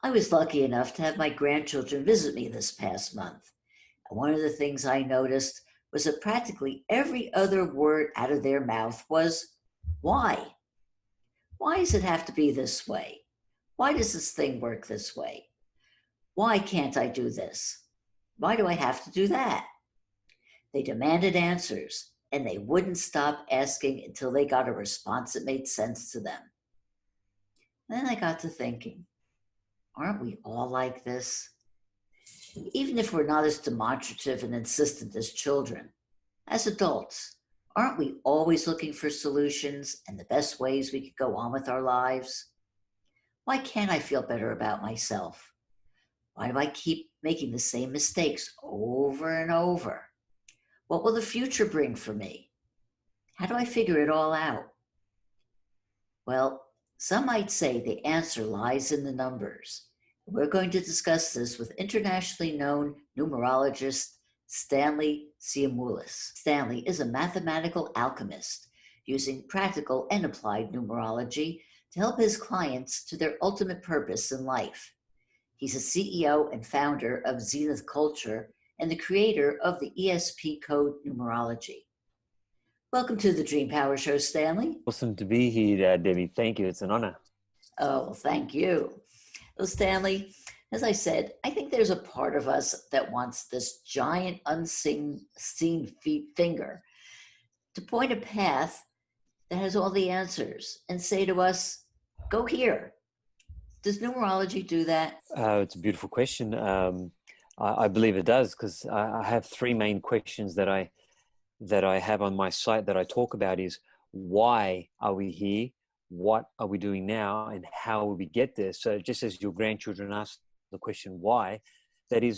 I was lucky enough to have my grandchildren visit me this past month. And one of the things I noticed was that practically every other word out of their mouth was, why? Why does it have to be this way? Why does this thing work this way? Why can't I do this? Why do I have to do that? They demanded answers, and they wouldn't stop asking until they got a response that made sense to them. Then I got to thinking, aren't we all like this? Even if we're not as demonstrative and insistent as children, as adults, aren't we always looking for solutions and the best ways we could go on with our lives? Why can't I feel better about myself? Why do I keep making the same mistakes over and over? What will the future bring for me? How do I figure it all out? Well, some might say the answer lies in the numbers. We're going to discuss this with internationally known numerologist Stanley Tsiamoulis. Stanley is a mathematical alchemist using practical and applied numerology to help his clients to their ultimate purpose in life. He's a CEO and founder of Zenith Culture and the creator of the ESP Code Numerology. Welcome to the Dream Power Show, Stanley. Awesome to be here, Debbie. Thank you. It's an honor. Oh, well, thank you. Well, Stanley, as I said, I think there's a part of us that wants this giant unseen finger to point a path that has all the answers and say to us, go here. Does numerology do that? It's a beautiful question. I believe it does, because I have three main questions that I have on my site that I talk about is, why are we here? What are we doing now? And how will we get there? So just as your grandchildren ask the question, why, they're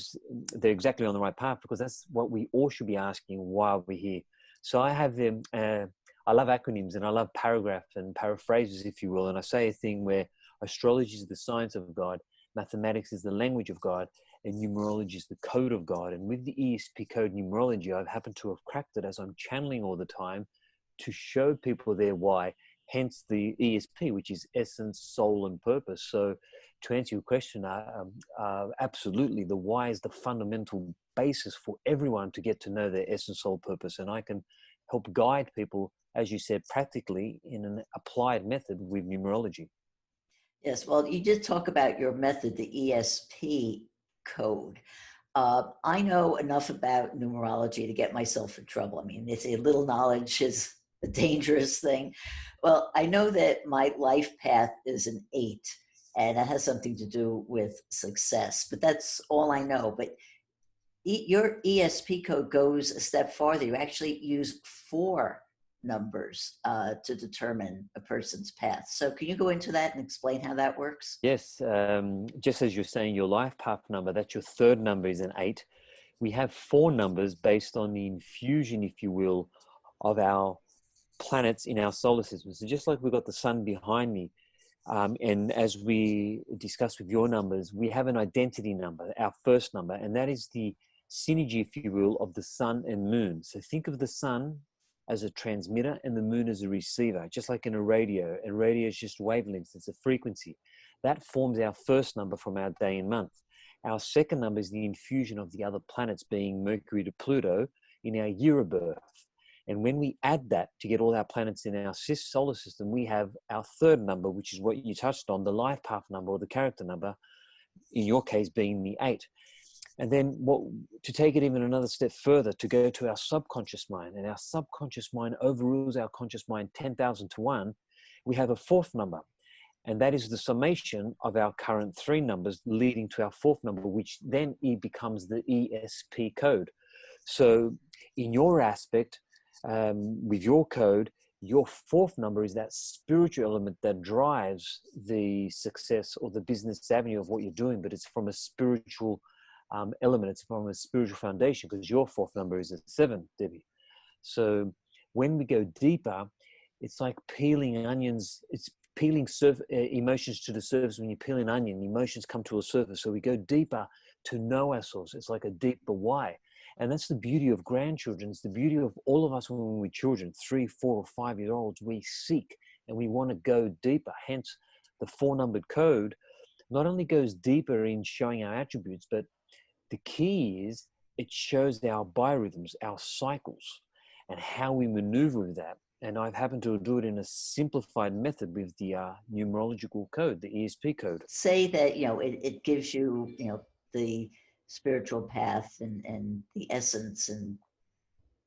exactly on the right path, because that's what we all should be asking, why are we here? So I have them, I love acronyms and I love paragraphs and paraphrases, if you will. And I say a thing where astrology is the science of God, mathematics is the language of God, and numerology is the code of God. And with the ESP Code Numerology, I've happened to have cracked it as I'm channeling all the time to show people their why, hence the ESP, which is essence, soul, and purpose. So to answer your question, absolutely, the why is the fundamental basis for everyone to get to know their essence, soul, purpose. And I can help guide people, as you said, practically in an applied method with numerology. Yes, well, you did talk about your method, the ESP Code. I know enough about numerology to get myself in trouble. I mean, they say little knowledge is a dangerous thing. Well, I know that my life path is an 8, and that has something to do with success, but that's all I know. But your ESP code goes a step farther. You actually use 4 numbers to determine a person's path. So can you go into that and explain how that works? Yes, just as you're saying, your life path number, that's your third number, is an 8. We have 4 numbers based on the infusion, if you will, of our planets in our solar system. So just like we've got the sun behind me, and as we discussed with your numbers, we have an identity number, our first number, and that is the synergy, if you will, of the sun and moon. So think of the sun as a transmitter and the moon as a receiver, just like in a radio. A radio is just wavelengths, it's a frequency. That forms our first number from our day and month. Our second number is the infusion of the other planets, being Mercury to Pluto, in our year of birth. And when we add that to get all our planets in our solar system, we have our third number, which is what you touched on, the life path number or the character number, in your case being the 8. And then to take it even another step further, to go to our subconscious mind, and our subconscious mind overrules our conscious mind 10,000 to 1, we have a 4th number. And that is the summation of our current 3 numbers leading to our 4th number, which then becomes the ESP code. So in your aspect, with your code, your 4th number is that spiritual element that drives the success or the business avenue of what you're doing, but it's from a spiritual element. It's from a spiritual foundation, because your 4th number is a 7, Debbie. So when we go deeper, it's like peeling onions. It's peeling emotions to the surface. When you peel an onion, emotions come to a surface. So we go deeper to know ourselves. It's like a deeper why. And that's the beauty of grandchildren. It's the beauty of all of us when we're children, 3, 4, or 5-year-olds. We seek and we want to go deeper. Hence the 4-numbered code not only goes deeper in showing our attributes, but the key is it shows our biorhythms, our cycles, and how we maneuver with that. And I've happened to do it in a simplified method with the numerological code, the ESP code. Say that, it gives you, the spiritual path and the essence and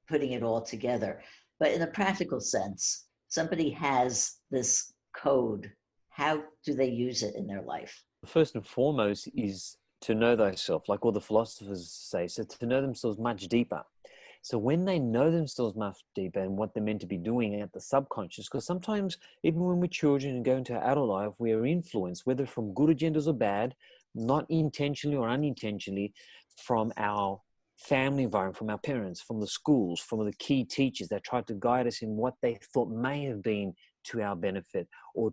putting it all together. But in a practical sense, somebody has this code. How do they use it in their life? First and foremost is to know thyself, like all the philosophers say, so to know themselves much deeper. So when they know themselves much deeper and what they're meant to be doing at the subconscious, because sometimes even when we're children and go into adult life, we are influenced, whether from good agendas or bad, not intentionally or unintentionally, from our family environment, from our parents, from the schools, from the key teachers that tried to guide us in what they thought may have been to our benefit or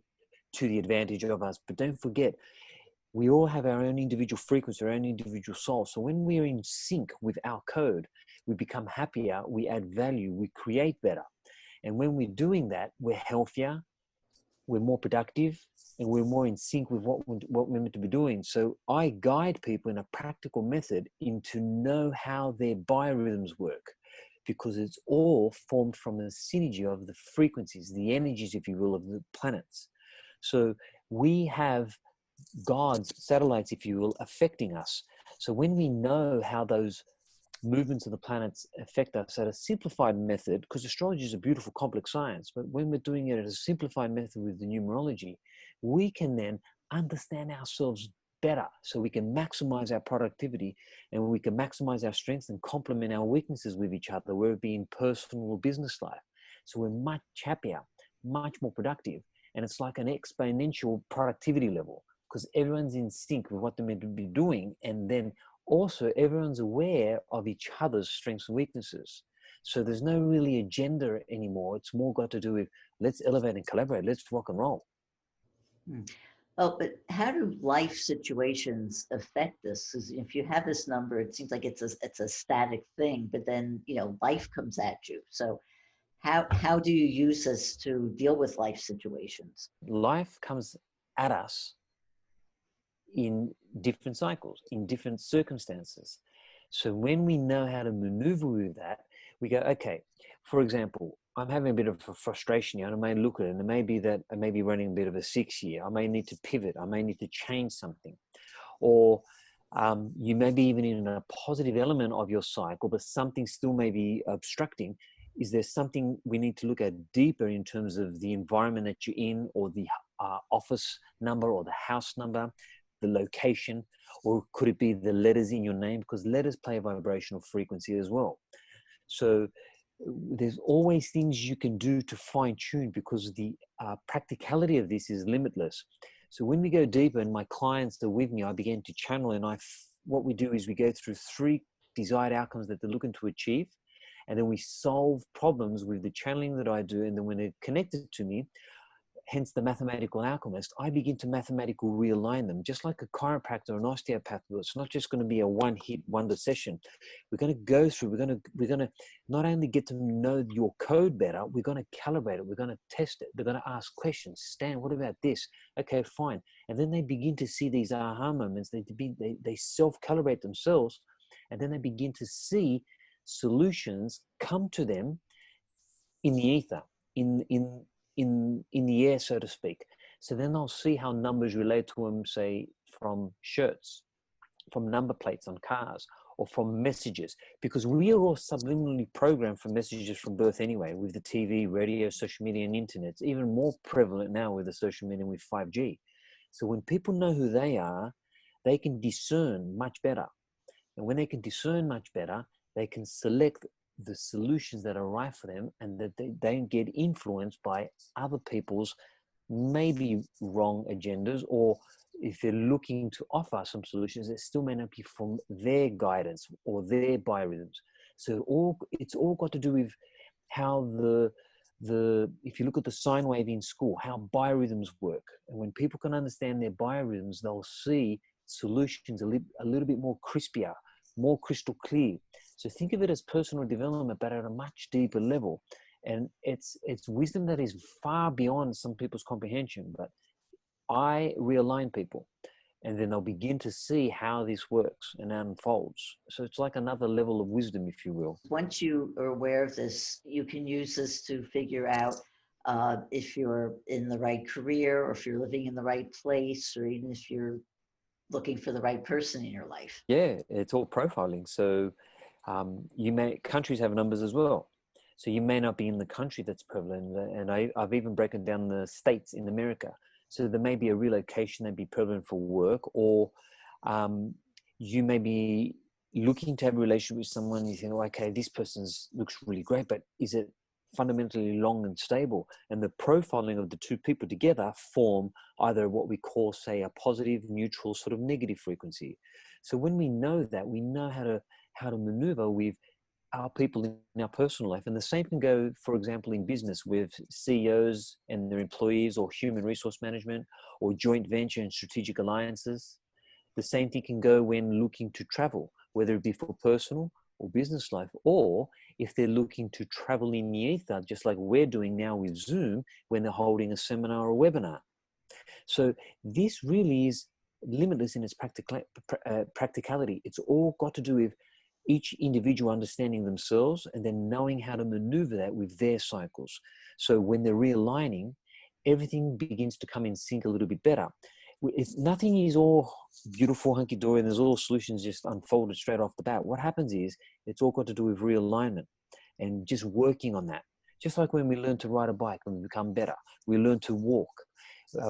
to the advantage of us. But don't forget, we all have our own individual frequency, our own individual soul. So when we're in sync with our code, we become happier, we add value, we create better. And when we're doing that, we're healthier, we're more productive, and we're more in sync with what we're meant to be doing. So I guide people in a practical method into know how their biorhythms work, because it's all formed from a synergy of the frequencies, the energies, if you will, of the planets. So we have God's satellites, if you will, affecting us. So when we know how those movements of the planets affect us at a simplified method, because astrology is a beautiful, complex science, but when we're doing it at a simplified method with the numerology, we can then understand ourselves better, so we can maximize our productivity and we can maximize our strengths and complement our weaknesses with each other, whether it be in personal or business life. So we're much happier, much more productive, and it's like an exponential productivity level, because everyone's in sync with what they're meant to be doing. And then also everyone's aware of each other's strengths and weaknesses. So there's no really agenda anymore. It's more got to do with, let's elevate and collaborate. Let's rock and roll. Oh, but how do life situations affect this? Because if you have this number, it seems like it's a static thing, but then, life comes at you. So how do you use this to deal with life situations? Life comes at us in different cycles, in different circumstances. So when we know how to maneuver with that, we go, okay, for example, I'm having a bit of a frustration here, and I may look at it, and it may be that I may be running a bit of a 6-year. I may need to pivot. I may need to change something. Or you may be even in a positive element of your cycle, but something still may be obstructing. Is there something we need to look at deeper in terms of the environment that you're in, or the office number, or the house number, the location, or could it be the letters in your name? Because letters play a vibrational frequency as well. So there's always things you can do to fine tune, because the practicality of this is limitless. So when we go deeper and my clients are with me, I begin to channel, and what we do is we go through 3 desired outcomes that they're looking to achieve. And then we solve problems with the channeling that I do. And then when they're connected to me, hence the Mathematical Alchemist, I begin to mathematically realign them, just like a chiropractor or an osteopath will. It's not just going to be a one-hit wonder session. We're going to go through, we're going to not only get to know your code better, we're going to calibrate it, we're going to test it, we're going to ask questions. Stan, what about this? Okay, fine. And then they begin to see these aha moments. They self-calibrate themselves, and then they begin to see solutions come to them in the ether, in the air, so to speak. So then they'll see how numbers relate to them, say, from shirts, from number plates on cars, or from messages, because we are all subliminally programmed for messages from birth anyway, with the TV, radio, social media, and internet. It's even more prevalent now with the social media and with 5G. So when people know who they are, they can discern much better. And when they can discern much better, they can select the solutions that are right for them, and that they don't get influenced by other people's maybe wrong agendas, or if they're looking to offer some solutions, it still may not be from their guidance or their biorhythms. So it's all got to do with how if you look at the sine wave in school, how biorhythms work. And when people can understand their biorhythms, they'll see solutions a little bit more crispier, more crystal clear. So think of it as personal development, but at a much deeper level. And it's wisdom that is far beyond some people's comprehension. But I realign people. and then they'll begin to see how this works and unfolds. So it's like another level of wisdom, if you will. Once you are aware of this, you can use this to figure out if you're in the right career, or if you're living in the right place, or even if you're looking for the right person in your life. Yeah, it's all profiling. So countries have numbers as well. So you may not be in the country that's prevalent. And I've even broken down the states in America. So there may be a relocation that'd be prevalent for work, or you may be looking to have a relationship with someone. You think, oh, okay, this looks really great, but is it fundamentally long and stable? And the profiling of the two people together form either what we call, say, a positive, neutral, sort of negative frequency. So when we know that, we know how to maneuver with our people in our personal life. And the same can go, for example, in business with CEOs and their employees, or human resource management, or joint venture and strategic alliances. The same thing can go when looking to travel, whether it be for personal or business life, or if they're looking to travel in the ether, just like we're doing now with Zoom when they're holding a seminar or webinar. So this really is limitless in its practicality. It's all got to do with each individual understanding themselves and then knowing how to maneuver that with their cycles. So when they're realigning, everything begins to come in sync a little bit better. Nothing is all beautiful, hunky-dory, and there's all solutions just unfolded straight off the bat. What happens is it's all got to do with realignment and just working on that. Just like when we learn to ride a bike, when we become better, we learn to walk.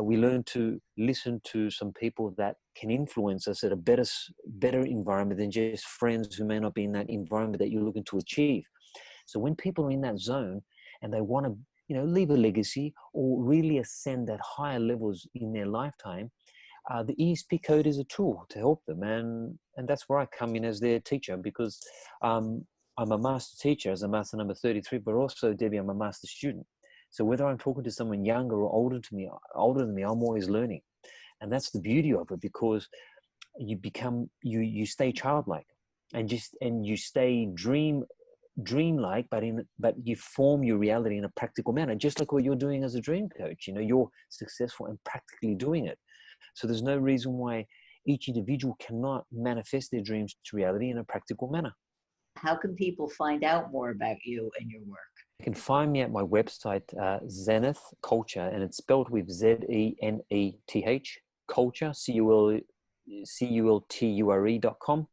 We learn to listen to some people that can influence us at a better environment than just friends who may not be in that environment that you're looking to achieve. So when people are in that zone and they want to, leave a legacy or really ascend at higher levels in their lifetime, the ESP Code is a tool to help them. And that's where I come in as their teacher, because I'm a master teacher as a master number 33, but also, Debbie, I'm a master student. So whether I'm talking to someone younger or older than me, I'm always learning. And that's the beauty of it, because you stay childlike and you stay dreamlike, but you form your reality in a practical manner, just like what you're doing as a dream coach. You're successful and practically doing it. So there's no reason why each individual cannot manifest their dreams to reality in a practical manner. How can people find out more about you and your work? You can find me at my website, Zenith Culture, and it's spelled with ZENETH, Culture, CULTURE.com.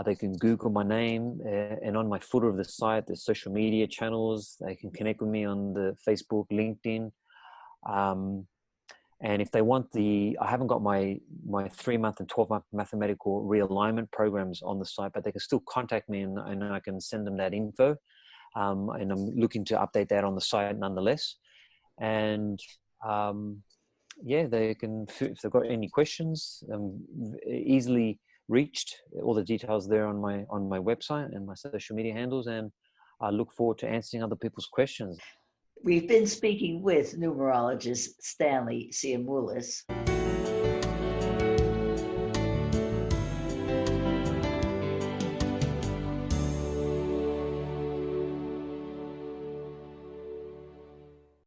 They can Google my name, and on my footer of the site, there's social media channels. They can connect with me on the Facebook, LinkedIn. And if they want I haven't got my 3-month and 12-month mathematical realignment programs on the site, but they can still contact me and I can send them that info. And I'm looking to update that on the site nonetheless. And they can, if they've got any questions, easily reached. All the details there on my website and my social media handles, and I look forward to answering other people's questions. We've been speaking with numerologist Stanley Tsiamoulis.